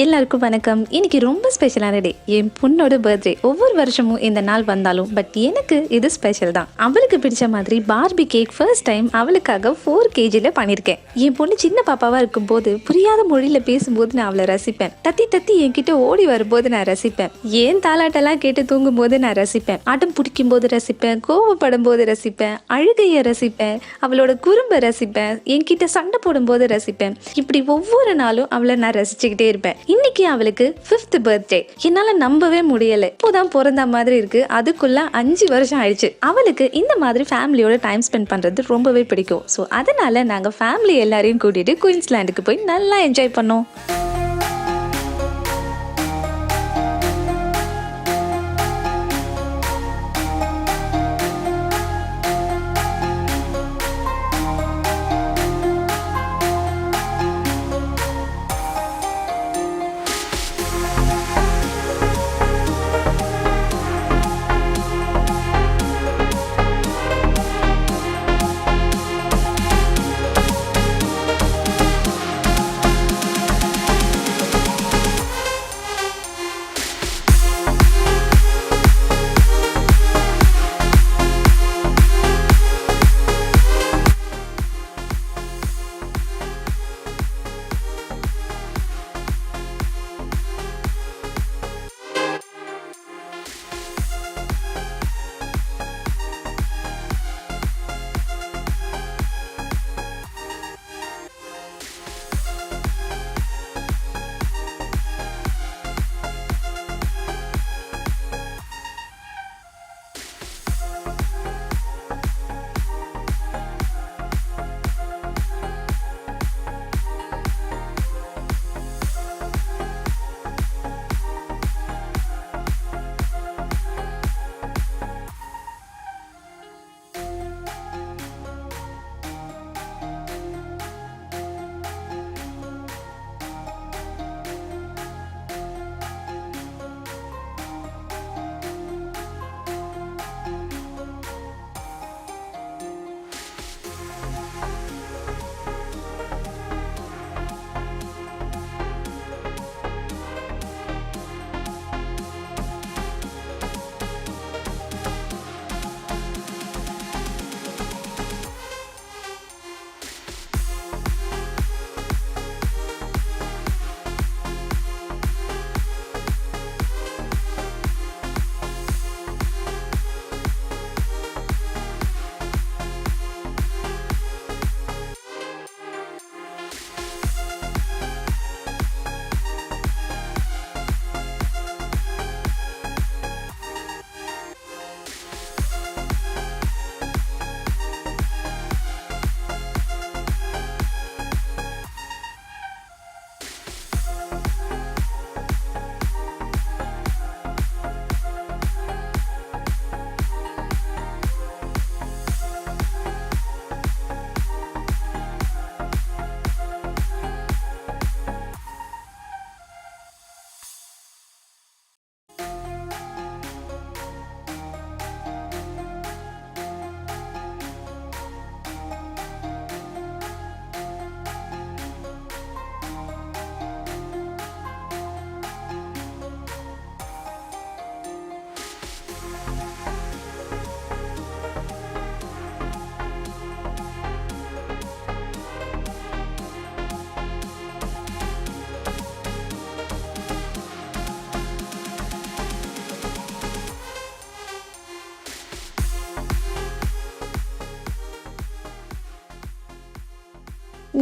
எல்லாருக்கும் வணக்கம். இன்னைக்கு ரொம்ப ஸ்பெஷலான டே. என் பொண்ணோட பர்த்டே. ஒவ்வொரு வருஷமும் இந்த நாள் வந்தாலும் பட் எனக்கு இது ஸ்பெஷல் தான். அவளுக்கு பிடிச்ச மாதிரி பார்பி கேக் ஃபர்ஸ்ட் டைம் அவளுக்காக 4 kgல பண்ணியிருக்கேன். என் பொண்ணு சின்ன பாப்பாவா இருக்கும்போது புரியாத மொழியில பேசும்போது நான் அவளை ரசிப்பேன். தத்தி தத்தி என்கிட்ட ஓடி வரும்போது நான் ரசிப்பேன். ஏன் தாலாட்டெல்லாம் கேட்டு தூங்கும் போது நான் ரசிப்பேன். ஆட்டம் பிடிக்கும் போது ரசிப்பேன். கோவப்படும் போது ரசிப்பேன். அழுகையை ரசிப்பேன். அவளோட குறும்பை ரசிப்பேன். என்கிட்ட சண்டை போடும் போது ரசிப்பேன். இப்படி ஒவ்வொரு நாளும் அவளை நான் ரசிச்சுக்கிட்டே இருப்பேன். இன்னைக்கு அவளுக்கு 5th பர்த்டே. என்னால நம்பவே முடியல. இப்போதான் பிறந்த மாதிரி இருக்கு. அதுக்குள்ள 5 வருஷம் ஆயிடுச்சு. அவளுக்கு இந்த மாதிரி ஃபேமிலியோட டைம் ஸ்பெண்ட் பண்றது ரொம்பவே பிடிக்கும். ஸோ அதனால நாங்க ஃபேமிலி எல்லாரையும் கூட்டிட்டு குயின்ஸ்லாண்டுக்கு போய் நல்லா என்ஜாய் பண்ணோம்.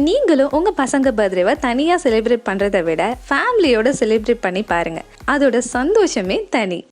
நீங்களும் உங்க பசங்க பர்த்டேவை தனியா செலிப்ரேட் பண்றதை விட ஃபேமிலியோட செலிப்ரேட் பண்ணி பாருங்க. அதோட சந்தோஷமே தனி.